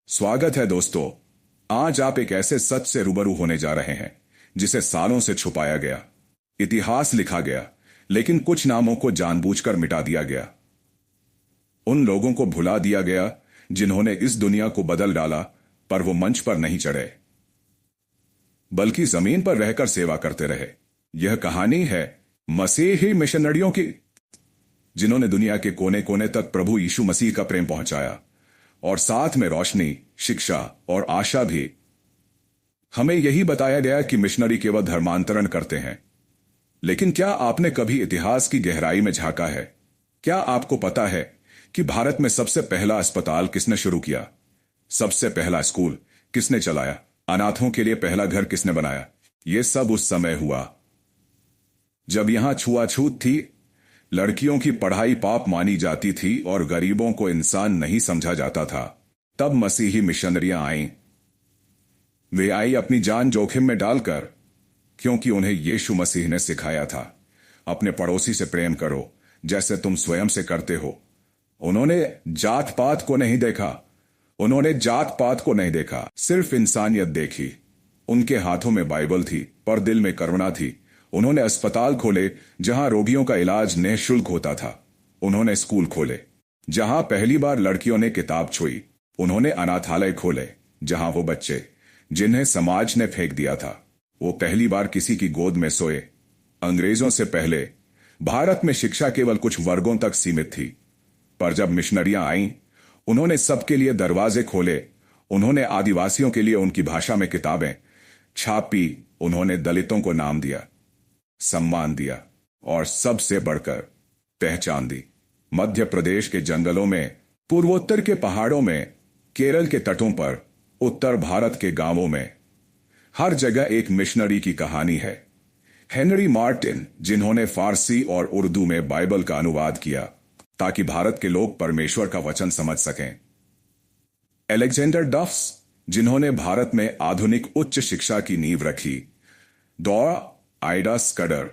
स्वागत है दोस्तों। आज आप एक ऐसे सच से रूबरू होने जा रहे हैं जिसे सालों से छुपाया गया, इतिहास लिखा गया, लेकिन कुछ नामों को जानबूझकर मिटा दिया गया। उन लोगों को भुला दिया गया जिन्होंने इस दुनिया को बदल डाला, पर वो मंच पर नहीं चढ़े, बल्कि जमीन पर रहकर सेवा करते रहे। यह कहानी है मसीही मिशनरियों की, जिन्होंने दुनिया के कोने कोने तक प्रभु यीशु मसीह का प्रेम पहुंचाया, और साथ में रोशनी, शिक्षा और आशा भी। हमें यही बताया गया कि मिशनरी केवल धर्मांतरण करते हैं, लेकिन क्या आपने कभी इतिहास की गहराई में झांका है? क्या आपको पता है कि भारत में सबसे पहला अस्पताल किसने शुरू किया? सबसे पहला स्कूल किसने चलाया? अनाथों के लिए पहला घर किसने बनाया? यह सब उस समय हुआ जब यहां छुआछूत थी, लड़कियों की पढ़ाई पाप मानी जाती थी और गरीबों को इंसान नहीं समझा जाता था। तब मसीही मिशनरियां आईं। वे आई अपनी जान जोखिम में डालकर, क्योंकि उन्हें यीशु मसीह ने सिखाया था, अपने पड़ोसी से प्रेम करो जैसे तुम स्वयं से करते हो। उन्होंने जात पात को नहीं देखा, सिर्फ इंसानियत देखी। उनके हाथों में बाइबल थी, पर दिल में करुणा थी। उन्होंने अस्पताल खोले जहां रोगियों का इलाज निःशुल्क होता था। उन्होंने स्कूल खोले जहां पहली बार लड़कियों ने किताब छुई। उन्होंने अनाथालय खोले जहां वो बच्चे जिन्हें समाज ने फेंक दिया था, वो पहली बार किसी की गोद में सोए। अंग्रेजों से पहले भारत में शिक्षा केवल कुछ वर्गों तक सीमित थी, पर जब मिशनरियां आईं, उन्होंने सबके लिए दरवाजे खोले। उन्होंने आदिवासियों के लिए उनकी भाषा में किताबें छापी। उन्होंने दलितों को नाम दिया, सम्मान दिया, और सबसे बढ़कर पहचान दी। मध्य प्रदेश के जंगलों में, पूर्वोत्तर के पहाड़ों में, केरल के तटों पर, उत्तर भारत के गांवों में, हर जगह एक मिशनरी की कहानी है। हेनरी मार्टिन, जिन्होंने फारसी और उर्दू में बाइबल का अनुवाद किया ताकि भारत के लोग परमेश्वर का वचन समझ सकें। अलेक्जेंडर डफ्स, जिन्होंने भारत में आधुनिक उच्च शिक्षा की नींव रखी। आइडा स्कडर,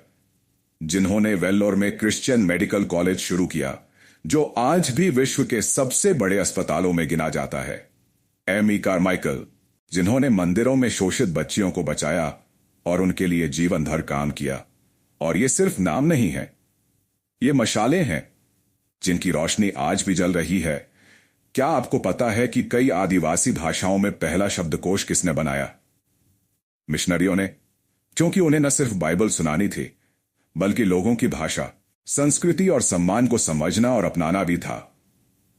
जिन्होंने वेल्लोर में क्रिश्चियन मेडिकल कॉलेज शुरू किया, जो आज भी विश्व के सबसे बड़े अस्पतालों में गिना जाता है। एमी कारमाइकल, जिन्होंने मंदिरों में शोषित बच्चियों को बचाया और उनके लिए जीवन भर काम किया। और ये सिर्फ नाम नहीं है, ये मशालें हैं जिनकी रोशनी आज भी जल रही है। क्या आपको पता है कि कई आदिवासी भाषाओं में पहला शब्दकोश किसने बनाया? मिशनरियों ने, क्योंकि उन्हें न सिर्फ बाइबल सुनानी थी, बल्कि लोगों की भाषा, संस्कृति और सम्मान को समझना और अपनाना भी था।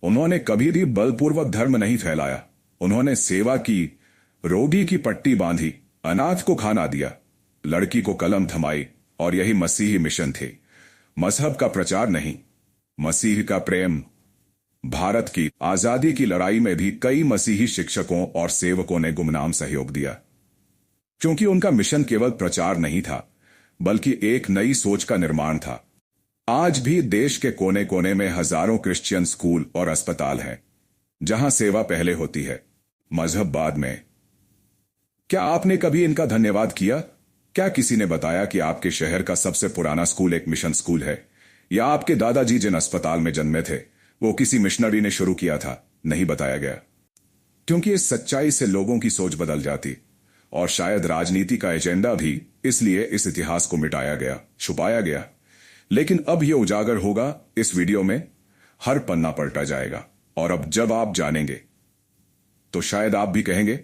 उन्होंने कभी भी बलपूर्वक धर्म नहीं फैलाया। उन्होंने सेवा की, रोगी की पट्टी बांधी, अनाथ को खाना दिया, लड़की को कलम थमाई, और यही मसीही मिशन थे। मजहब का प्रचार नहीं, मसीह का प्रेम। भारत की आजादी की लड़ाई में भी कई मसीही शिक्षकों और सेवकों ने गुमनाम सहयोग दिया, क्योंकि उनका मिशन केवल प्रचार नहीं था, बल्कि एक नई सोच का निर्माण था। आज भी देश के कोने कोने में हजारों क्रिश्चियन स्कूल और अस्पताल हैं, जहां सेवा पहले होती है, मजहब बाद में। क्या आपने कभी इनका धन्यवाद किया? क्या किसी ने बताया कि आपके शहर का सबसे पुराना स्कूल एक मिशन स्कूल है? या आपके दादाजी जिन अस्पताल में जन्मे थे, वो किसी मिशनरी ने शुरू किया था? नहीं बताया गया, क्योंकि इस सच्चाई से लोगों की सोच बदल जाती, और शायद राजनीति का एजेंडा भी। इसलिए इस इतिहास को मिटाया गया, छुपाया गया। लेकिन अब यह उजागर होगा। इस वीडियो में हर पन्ना पलटा जाएगा, और अब जब आप जानेंगे तो शायद आप भी कहेंगे,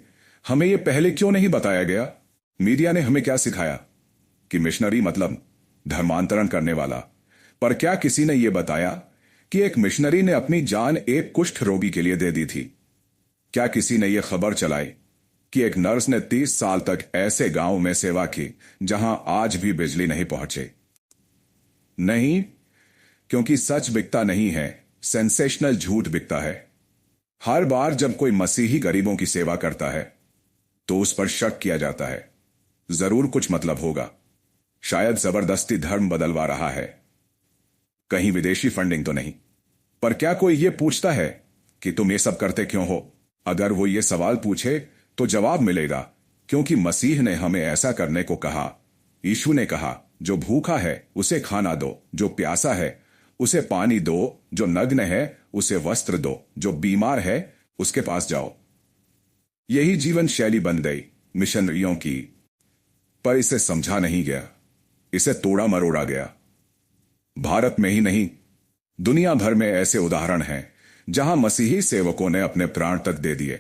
हमें यह पहले क्यों नहीं बताया गया? मीडिया ने हमें क्या सिखाया कि मिशनरी मतलब धर्मांतरण करने वाला। पर क्या किसी ने यह बताया कि एक मिशनरी ने अपनी जान एक कुष्ठ रोगी के लिए दे दी थी? क्या किसी ने यह खबर चलाई कि एक नर्स ने 30 साल तक ऐसे गांव में सेवा की जहां आज भी बिजली नहीं पहुंचे? नहीं, क्योंकि सच बिकता नहीं है, सेंसेशनल झूठ बिकता है। हर बार जब कोई मसीही गरीबों की सेवा करता है, तो उस पर शक किया जाता है, जरूर कुछ मतलब होगा, शायद जबरदस्ती धर्म बदलवा रहा है, कहीं विदेशी फंडिंग तो नहीं। पर क्या कोई यह पूछता है कि तुम ये सब करते क्यों हो? अगर वो ये सवाल पूछे तो जवाब मिलेगा, क्योंकि मसीह ने हमें ऐसा करने को कहा। यीशु ने कहा, जो भूखा है उसे खाना दो, जो प्यासा है उसे पानी दो, जो नग्न है उसे वस्त्र दो, जो बीमार है उसके पास जाओ। यही जीवन शैली बन गई मिशनरियों की। पर इसे समझा नहीं गया, इसे तोड़ा मरोड़ा गया। भारत में ही नहीं, दुनिया भर में ऐसे उदाहरण हैं जहां मसीही सेवकों ने अपने प्राण तक दे दिए।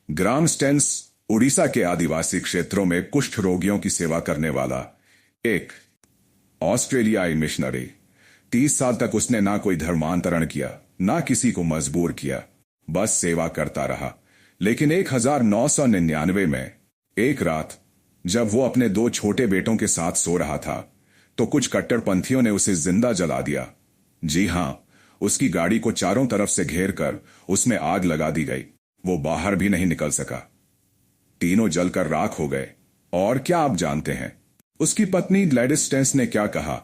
ग्राम स्टेंस उड़ीसा के आदिवासी क्षेत्रों में कुष्ठ रोगियों की सेवा करने वाला एक ऑस्ट्रेलियाई मिशनरी। 30 साल तक उसने ना कोई धर्मांतरण किया, ना किसी को मजबूर किया, बस सेवा करता रहा। लेकिन 1999 में एक रात जब वो अपने 2 छोटे बेटों के साथ सो रहा था तो कुछ कट्टरपंथियों ने उसे जिंदा जला दिया। जी हां, उसकी गाड़ी को चारों तरफ से घेर कर उसमें आग लगा दी गई। वो बाहर भी नहीं निकल सका। तीनों जलकर राख हो गए। और क्या आप जानते हैं उसकी पत्नी ग्लैडिस स्टेंस ने क्या कहा?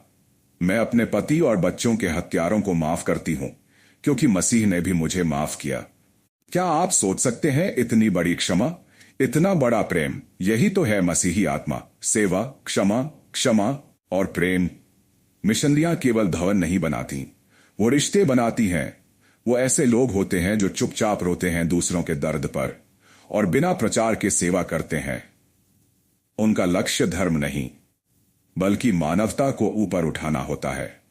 मैं अपने पति और बच्चों के हत्यारों को माफ करती हूं क्योंकि मसीह ने भी मुझे माफ किया। क्या आप सोच सकते हैं इतनी बड़ी क्षमा, इतना बड़ा प्रेम? यही तो है मसीही आत्मा, सेवा, क्षमा, क्षमा और प्रेम। मिशनरियां केवल भवन नहीं बनाती, वो रिश्ते बनाती हैं। वो ऐसे लोग होते हैं जो चुपचाप रोते हैं दूसरों के दर्द पर और बिना प्रचार के सेवा करते हैं। उनका लक्ष्य धर्म नहीं बल्कि मानवता को ऊपर उठाना होता है।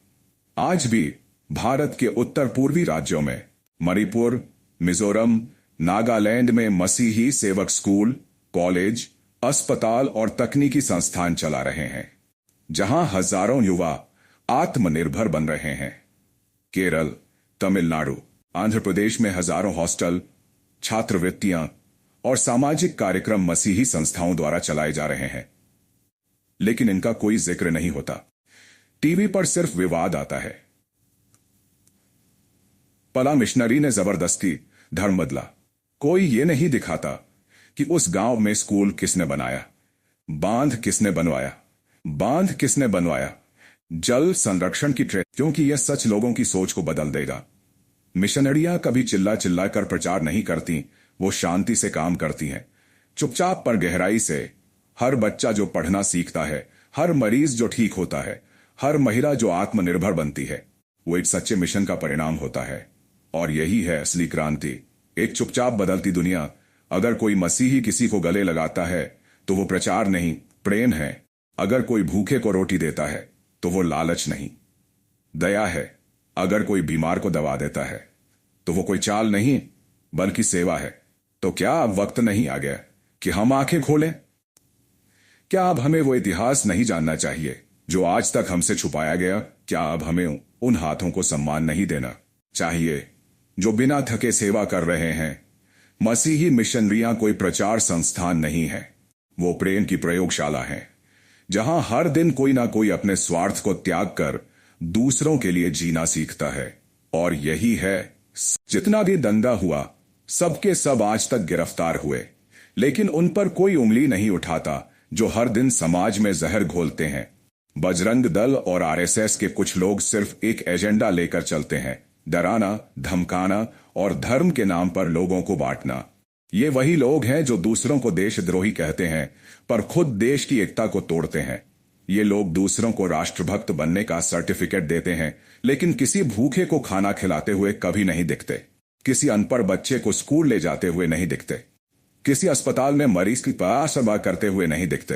आज भी भारत के उत्तर पूर्वी राज्यों में, मणिपुर, मिजोरम, नागालैंड में मसीही सेवक स्कूल, कॉलेज, अस्पताल और तकनीकी संस्थान चला रहे हैं जहां हजारों युवा आत्मनिर्भर बन रहे हैं। केरल, तमिलनाडु, आंध्र प्रदेश में हजारों हॉस्टल, छात्रवृत्तियां और सामाजिक कार्यक्रम मसीही संस्थाओं द्वारा चलाए जा रहे हैं। लेकिन इनका कोई जिक्र नहीं होता। टीवी पर सिर्फ विवाद आता है। पला मिशनरी ने जबरदस्ती धर्म बदला। कोई ये नहीं दिखाता कि उस गांव में स्कूल किसने बनाया, बांध किसने बनवाया, बांध किसने बनवाया, जल संरक्षण की ट्रेन, क्योंकि यह सच लोगों की सोच को बदल देगा। मिशनरियां कभी चिल्ला चिल्ला कर प्रचार नहीं करती, वो शांति से काम करती हैं, चुपचाप पर गहराई से। हर बच्चा जो पढ़ना सीखता है, हर मरीज जो ठीक होता है, हर महिला जो आत्मनिर्भर बनती है, वो एक सच्चे मिशन का परिणाम होता है। और यही है असली क्रांति, एक चुपचाप बदलती दुनिया। अगर कोई मसीही किसी को गले लगाता है तो वो प्रचार नहीं, प्रेम है। अगर कोई भूखे को रोटी देता है तो वो लालच नहीं, दया है। अगर कोई बीमार को दवा देता है तो वो कोई चाल नहीं बल्कि सेवा है। तो क्या अब वक्त नहीं आ गया कि हम आंखें खोलें? क्या अब हमें वो इतिहास नहीं जानना चाहिए जो आज तक हमसे छुपाया गया? क्या अब हमें उन हाथों को सम्मान नहीं देना चाहिए जो बिना थके सेवा कर रहे हैं? मसीही मिशनरियां कोई प्रचार संस्थान नहीं है, वो प्रेम की प्रयोगशाला है जहां हर दिन कोई ना कोई अपने स्वार्थ को त्याग कर दूसरों के लिए जीना सीखता है। और यही है, जितना भी दंगा हुआ, सबके सब आज तक गिरफ्तार हुए, लेकिन उन पर कोई उंगली नहीं उठाता जो हर दिन समाज में जहर घोलते हैं। बजरंग दल और आरएसएस के कुछ लोग सिर्फ एक एजेंडा लेकर चलते हैं, डराना, धमकाना और धर्म के नाम पर लोगों को बांटना। ये वही लोग हैं जो दूसरों को देशद्रोही कहते हैं पर खुद देश की एकता को तोड़ते हैं। ये लोग दूसरों को राष्ट्रभक्त बनने का सर्टिफिकेट देते हैं लेकिन किसी भूखे को खाना खिलाते हुए कभी नहीं दिखते, किसी अनपढ़ बच्चे को स्कूल ले जाते हुए नहीं दिखते, किसी अस्पताल में मरीज की सेवा करते हुए नहीं दिखते,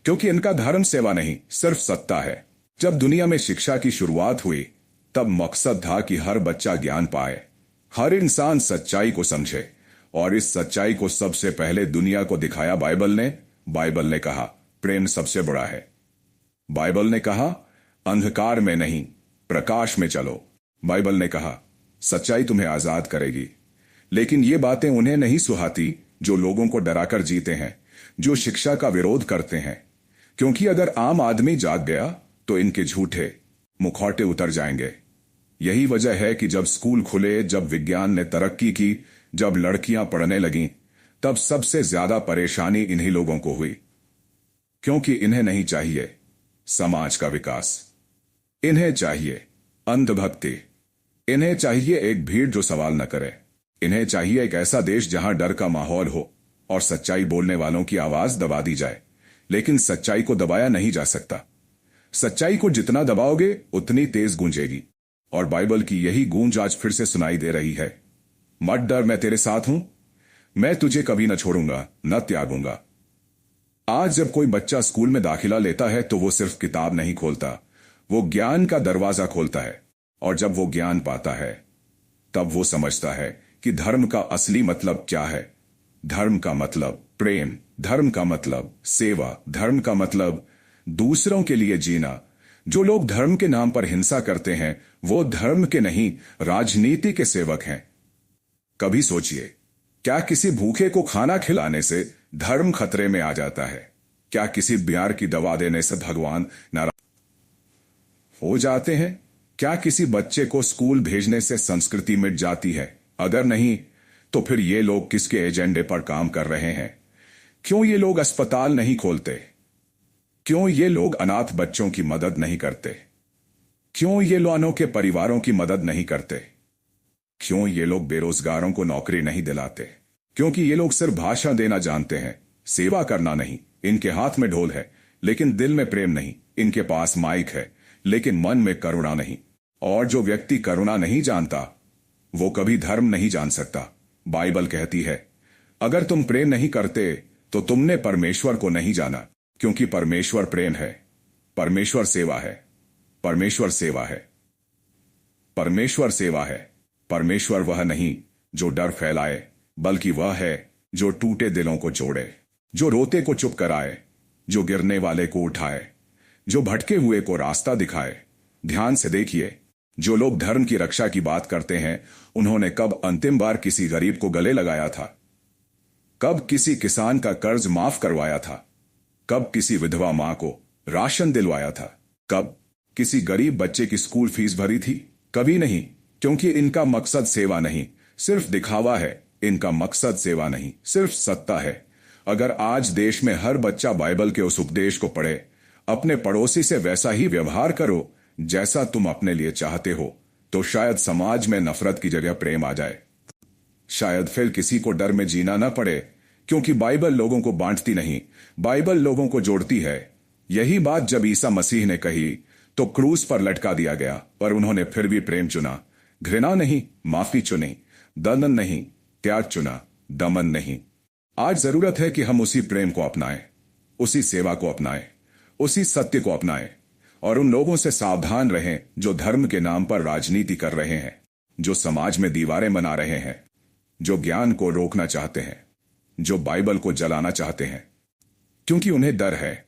क्योंकि इनका धर्म सेवा नहीं, सिर्फ सत्ता है। जब दुनिया में शिक्षा की शुरुआत हुई तब मकसद था कि हर बच्चा ज्ञान पाए, हर इंसान सच्चाई को समझे, और इस सच्चाई को सबसे पहले दुनिया को दिखाया बाइबल ने। बाइबल ने कहा प्रेम सबसे बड़ा है। बाइबल ने कहा अंधकार में नहीं, प्रकाश में चलो। बाइबल ने कहा सच्चाई तुम्हें आजाद करेगी। लेकिन ये बातें उन्हें नहीं सुहाती जो लोगों को डराकर जीते हैं, जो शिक्षा का विरोध करते हैं, क्योंकि अगर आम आदमी जाग गया तो इनके झूठे मुखौटे उतर जाएंगे। यही वजह है कि जब स्कूल खुले, जब विज्ञान ने तरक्की की, जब लड़कियां पढ़ने लगीं, तब सबसे ज्यादा परेशानी इन्हीं लोगों को हुई, क्योंकि इन्हें नहीं चाहिए समाज का विकास, इन्हें चाहिए अंधभक्ति, इन्हें चाहिए एक भीड़ जो सवाल न करे, इन्हें चाहिए एक ऐसा देश जहां डर का माहौल हो और सच्चाई बोलने वालों की आवाज दबा दी जाए। लेकिन सच्चाई को दबाया नहीं जा सकता। सच्चाई को जितना दबाओगे उतनी तेज गूंजेगी, और बाइबल की यही गूंज आज फिर से सुनाई दे रही है। मत डर, मैं तेरे साथ हूं, मैं तुझे कभी न छोड़ूंगा, न त्यागूंगा। आज जब कोई बच्चा स्कूल में दाखिला लेता है तो वो सिर्फ किताब नहीं खोलता, वो ज्ञान का दरवाजा खोलता है। और जब वो ज्ञान पाता है तब वो समझता है कि धर्म का असली मतलब क्या है। धर्म का मतलब प्रेम, धर्म का मतलब सेवा, धर्म का मतलब दूसरों के लिए जीना। जो लोग धर्म के नाम पर हिंसा करते हैं वो धर्म के नहीं, राजनीति के सेवक हैं। कभी सोचिए, क्या किसी भूखे को खाना खिलाने से धर्म खतरे में आ जाता है? क्या किसी बीमार की दवा देने से भगवान नाराज हो जाते हैं? क्या किसी बच्चे को स्कूल भेजने से संस्कृति मिट जाती है? अगर नहीं तो फिर ये लोग किसके एजेंडे पर काम कर रहे हैं? क्यों ये लोग अस्पताल नहीं खोलते? क्यों ये लोग अनाथ बच्चों की मदद नहीं करते? क्यों ये लोगों के परिवारों की मदद नहीं करते? क्यों ये लोग बेरोजगारों को नौकरी नहीं दिलाते? क्योंकि ये लोग सिर्फ भाषण देना जानते हैं, सेवा करना नहीं। इनके हाथ में ढोल है लेकिन दिल में प्रेम नहीं। इनके पास माइक है लेकिन मन में करुणा नहीं। और जो व्यक्ति करुणा नहीं जानता वो कभी धर्म नहीं जान सकता। बाइबल कहती है, अगर तुम प्रेम नहीं करते तो तुमने परमेश्वर को नहीं जाना, क्योंकि परमेश्वर प्रेम है। परमेश्वर सेवा है। परमेश्वर सेवा है। परमेश्वर सेवा है। परमेश्वर वह नहीं जो डर फैलाए, बल्कि वह है जो टूटे दिलों को जोड़े, जो रोते को चुप कराए, जो गिरने वाले को उठाए, जो भटके हुए को रास्ता दिखाए। ध्यान से देखिए, जो लोग धर्म की रक्षा की बात करते हैं उन्होंने कब अंतिम बार किसी गरीब को गले लगाया था? कब किसी किसान का कर्ज माफ करवाया था? कब किसी विधवा मां को राशन दिलवाया था? कब किसी गरीब बच्चे की स्कूल फीस भरी थी? कभी नहीं, क्योंकि इनका मकसद सेवा नहीं, सिर्फ दिखावा है। इनका मकसद सेवा नहीं, सिर्फ सत्ता है। अगर आज देश में हर बच्चा बाइबल के उस उपदेश को पढ़े, अपने पड़ोसी से वैसा ही व्यवहार करो जैसा तुम अपने लिए चाहते हो, तो शायद समाज में नफरत की जगह प्रेम आ जाए। शायद फिर किसी को डर में जीना न पड़े, क्योंकि बाइबल लोगों को बांटती नहीं, बाइबल लोगों को जोड़ती है। यही बात जब ईसा मसीह ने कही तो क्रूस पर लटका दिया गया, पर उन्होंने फिर भी प्रेम चुना। घृणा नहीं, माफी चुनी। दंडन नहीं, त्याग चुना, दमन नहीं। आज जरूरत है कि हम उसी प्रेम को अपनाएं, उसी सेवा को अपनाएं, उसी सत्य को अपनाएं, और उन लोगों से सावधान रहें जो धर्म के नाम पर राजनीति कर रहे हैं, जो समाज में दीवारें बना रहे हैं, जो ज्ञान को रोकना चाहते हैं, जो बाइबल को जलाना चाहते हैं, क्योंकि उन्हें डर है।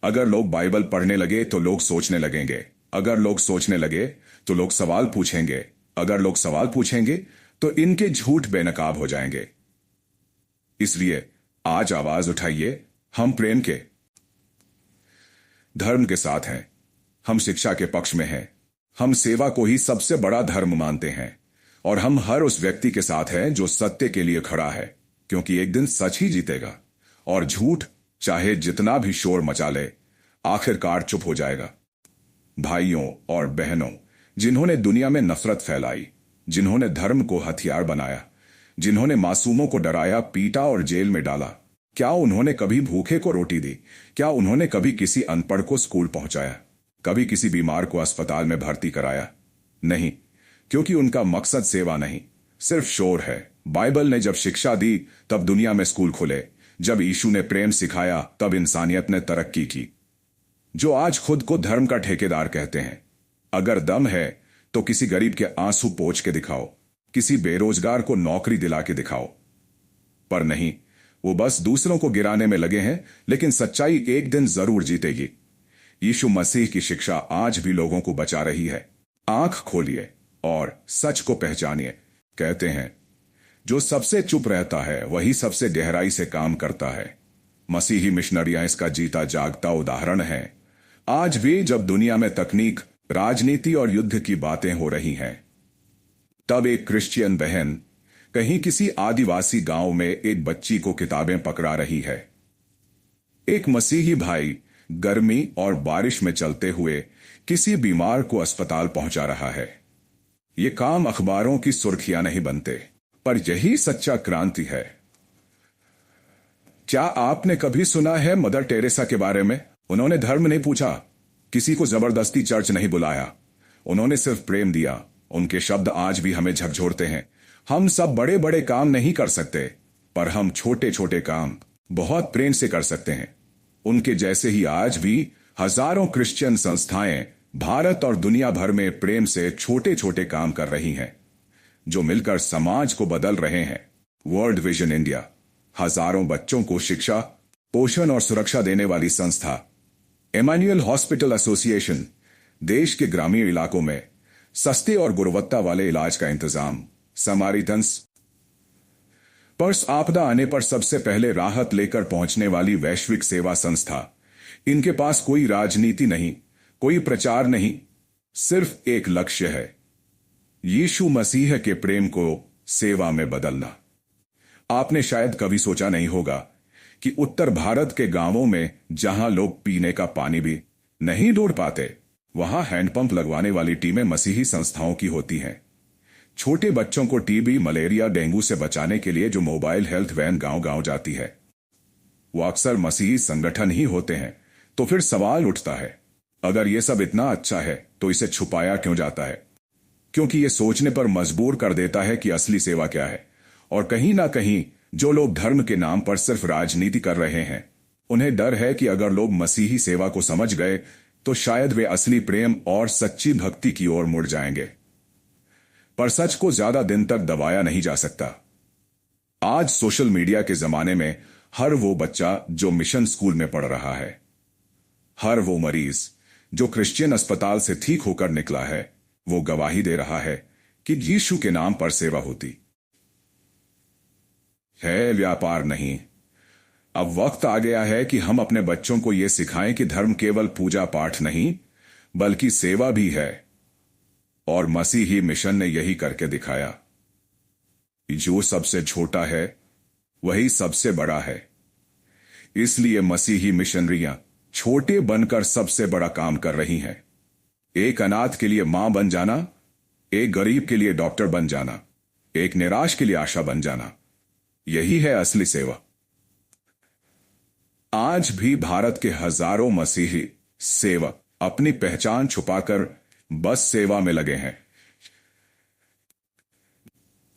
अगर लोग बाइबल पढ़ने लगे तो लोग सोचने लगेंगे। अगर लोग सोचने लगे तो लोग सवाल पूछेंगे। अगर लोग सवाल पूछेंगे तो इनके झूठ बेनकाब हो जाएंगे। इसलिए आज आवाज उठाइए, हम प्रेम के धर्म के साथ हैं। हम शिक्षा के पक्ष में हैं। हम सेवा को ही सबसे बड़ा धर्म मानते हैं। और हम हर उस व्यक्ति के साथ हैं जो सत्य के लिए खड़ा है, क्योंकि एक दिन सच ही जीतेगा और झूठ चाहे जितना भी शोर मचा ले आखिरकार चुप हो जाएगा। भाइयों और बहनों, जिन्होंने दुनिया में नफरत फैलाई, जिन्होंने धर्म को हथियार बनाया, जिन्होंने मासूमों को डराया, पीटा और जेल में डाला, क्या उन्होंने कभी भूखे को रोटी दी? क्या उन्होंने कभी किसी अनपढ़ को स्कूल पहुंचाया? कभी किसी बीमार को अस्पताल में भर्ती कराया? नहीं, क्योंकि उनका मकसद सेवा नहीं, सिर्फ शोर है। बाइबल ने जब शिक्षा दी तब दुनिया में स्कूल खुले। जब यीशु ने प्रेम सिखाया तब इंसानियत ने तरक्की की। जो आज खुद को धर्म का ठेकेदार कहते हैं, अगर दम है तो किसी गरीब के आंसू पोंछ के दिखाओ, किसी बेरोजगार को नौकरी दिला के दिखाओ। पर नहीं, वो बस दूसरों को गिराने में लगे हैं। लेकिन सच्चाई एक दिन जरूर जीतेगी। यीशु मसीह की शिक्षा आज भी लोगों को बचा रही है। आंख खोलिए और सच को पहचानिए। कहते हैं, जो सबसे चुप रहता है वही सबसे गहराई से काम करता है। मसीही मिशनरियां इसका जीता जागता उदाहरण हैं। आज भी जब दुनिया में तकनीक, राजनीति और युद्ध की बातें हो रही हैं, तब एक क्रिश्चियन बहन कहीं किसी आदिवासी गांव में एक बच्ची को किताबें पकड़ा रही है। एक मसीही भाई गर्मी और बारिश में चलते हुए किसी बीमार को अस्पताल पहुंचा रहा है। ये काम अखबारों की सुर्खियां नहीं बनते, पर यही सच्चा क्रांति है। क्या आपने कभी सुना है मदर टेरेसा के बारे में? उन्होंने धर्म नहीं पूछा, किसी को जबरदस्ती चर्च नहीं बुलाया, उन्होंने सिर्फ प्रेम दिया। उनके शब्द आज भी हमें झकझोरते हैं। हम सब बड़े बड़े काम नहीं कर सकते, पर हम छोटे छोटे काम बहुत प्रेम से कर सकते हैं। उनके जैसे ही आज भी हजारों क्रिश्चियन संस्थाएं भारत और दुनिया भर में प्रेम से छोटे छोटे काम कर रही हैं, जो मिलकर समाज को बदल रहे हैं। वर्ल्ड विजन इंडिया हजारों बच्चों को शिक्षा, पोषण और सुरक्षा देने वाली संस्था। इमैनुअल हॉस्पिटल एसोसिएशन देश के ग्रामीण इलाकों में सस्ते और गुणवत्ता वाले इलाज का इंतजाम। समारिटन्स पर्स आपदा आने पर सबसे पहले राहत लेकर पहुंचने वाली वैश्विक सेवा संस्था। इनके पास कोई राजनीति नहीं, कोई प्रचार नहीं, सिर्फ एक लक्ष्य है, यीशु मसीह के प्रेम को सेवा में बदलना। आपने शायद कभी सोचा नहीं होगा कि उत्तर भारत के गांवों में जहां लोग पीने का पानी भी नहीं ढूंढ पाते, वहां हैंडपंप लगवाने वाली टीमें मसीही संस्थाओं की होती हैं। छोटे बच्चों को टीबी, मलेरिया, डेंगू से बचाने के लिए जो मोबाइल हेल्थ वैन गांव-गांव जाती है, वो अक्सर मसीही संगठन ही होते हैं। तो फिर सवाल उठता है, अगर ये सब इतना अच्छा है तो इसे छुपाया क्यों जाता है? क्योंकि ये सोचने पर मजबूर कर देता है कि असली सेवा क्या है। और कहीं ना कहीं जो लोग धर्म के नाम पर सिर्फ राजनीति कर रहे हैं, उन्हें डर है कि अगर लोग मसीही सेवा को समझ गए तो शायद वे असली प्रेम और सच्ची भक्ति की ओर मुड़ जाएंगे। पर सच को ज्यादा दिन तक दबाया नहीं जा सकता। आज सोशल मीडिया के जमाने में हर वो बच्चा जो मिशन स्कूल में पढ़ रहा है, हर वो मरीज जो क्रिश्चियन अस्पताल से ठीक होकर निकला है, वो गवाही दे रहा है कि यीशु के नाम पर सेवा होती है, व्यापार नहीं। अब वक्त आ गया है कि हम अपने बच्चों को यह सिखाएं कि धर्म केवल पूजा पाठ नहीं, बल्कि सेवा भी है। और मसीही मिशन ने यही करके दिखाया। जो सबसे छोटा है वही सबसे बड़ा है। इसलिए मसीही मिशनरियां छोटे बनकर सबसे बड़ा काम कर रही हैं। एक अनाथ के लिए मां बन जाना, एक गरीब के लिए डॉक्टर बन जाना, एक निराश के लिए आशा बन जाना, यही है असली सेवा। आज भी भारत के हजारों मसीही सेवक अपनी पहचान छुपाकर बस सेवा में लगे हैं।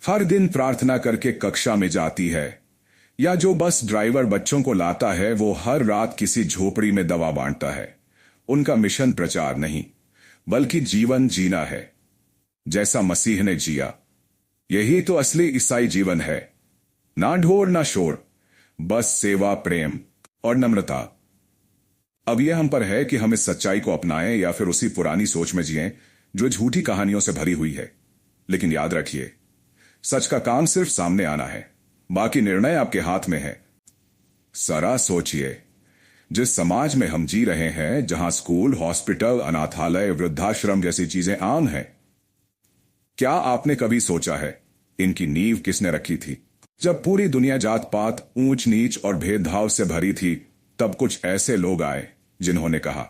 हर दिन प्रार्थना करके कक्षा में जाती है, या जो बस ड्राइवर बच्चों को लाता है वो हर रात किसी झोपड़ी में दवा बांटता है। उनका मिशन प्रचार नहीं, बल्कि जीवन जीना है जैसा मसीह ने जिया। यही तो असली ईसाई जीवन है, ना ढोर ना शोर, बस सेवा, प्रेम और नम्रता। अब यह हम पर है कि हम इस सच्चाई को अपनाएं या फिर उसी पुरानी सोच में जिएं जो झूठी कहानियों से भरी हुई है। लेकिन याद रखिए, सच का काम सिर्फ सामने आना है, बाकी निर्णय आपके हाथ में है। जरा सोचिए, जिस समाज में हम जी रहे हैं, जहां स्कूल, हॉस्पिटल, अनाथालय, वृद्धाश्रम जैसी चीजें आम हैं, क्या आपने कभी सोचा है इनकी नींव किसने रखी थी? जब पूरी दुनिया जात पात, ऊंच नीच और भेदभाव से भरी थी, तब कुछ ऐसे लोग आए जिन्होंने कहा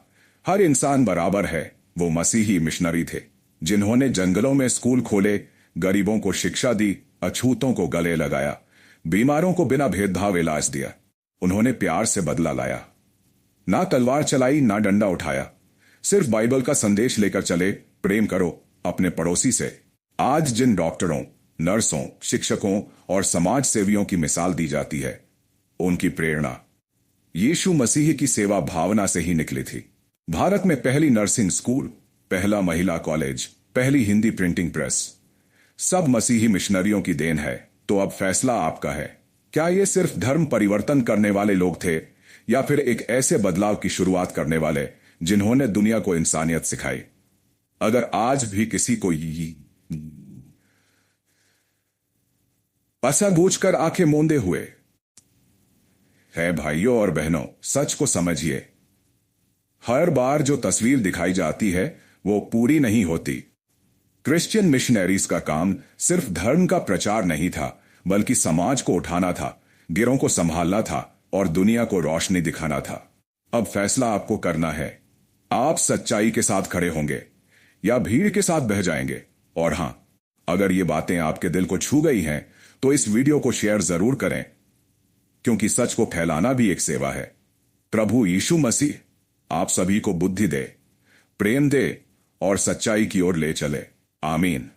हर इंसान बराबर है। वो मसीही मिशनरी थे जिन्होंने जंगलों में स्कूल खोले, गरीबों को शिक्षा दी, अछूतों को गले लगाया, बीमारों को बिना भेदभाव इलाज दिया। उन्होंने प्यार से बदला लाया, ना तलवार चलाई, ना डंडा उठाया, सिर्फ बाइबल का संदेश लेकर चले, प्रेम करो अपने पड़ोसी से। आज जिन डॉक्टरों, नर्सों, शिक्षकों और समाज सेवियों की मिसाल दी जाती है, उनकी प्रेरणा यीशु मसीह की सेवा भावना से ही निकली थी। भारत में पहली नर्सिंग स्कूल, पहला महिला कॉलेज, पहली हिंदी प्रिंटिंग प्रेस, सब मसीही मिशनरियों की देन है। तो अब फैसला आपका है, क्या ये सिर्फ धर्म परिवर्तन करने वाले लोग थे, या फिर एक ऐसे बदलाव की शुरुआत करने वाले जिन्होंने दुनिया को इंसानियत सिखाई? अगर आज भी किसी को ऐसा बूझकर आंखें मूंदे हुए है, भाइयों और बहनों, सच को समझिए। हर बार जो तस्वीर दिखाई जाती है वो पूरी नहीं होती। क्रिश्चियन मिशनरीज का काम सिर्फ धर्म का प्रचार नहीं था, बल्कि समाज को उठाना था, गिरों को संभालना था और दुनिया को रोशनी दिखाना था। अब फैसला आपको करना है, आप सच्चाई के साथ खड़े होंगे या भीड़ के साथ बह जाएंगे। और हां, अगर ये बातें आपके दिल को छू गई हैं तो इस वीडियो को शेयर जरूर करें, क्योंकि सच को फैलाना भी एक सेवा है। प्रभु यीशु मसीह आप सभी को बुद्धि दे, प्रेम दे और सच्चाई की ओर ले चले। आमीन।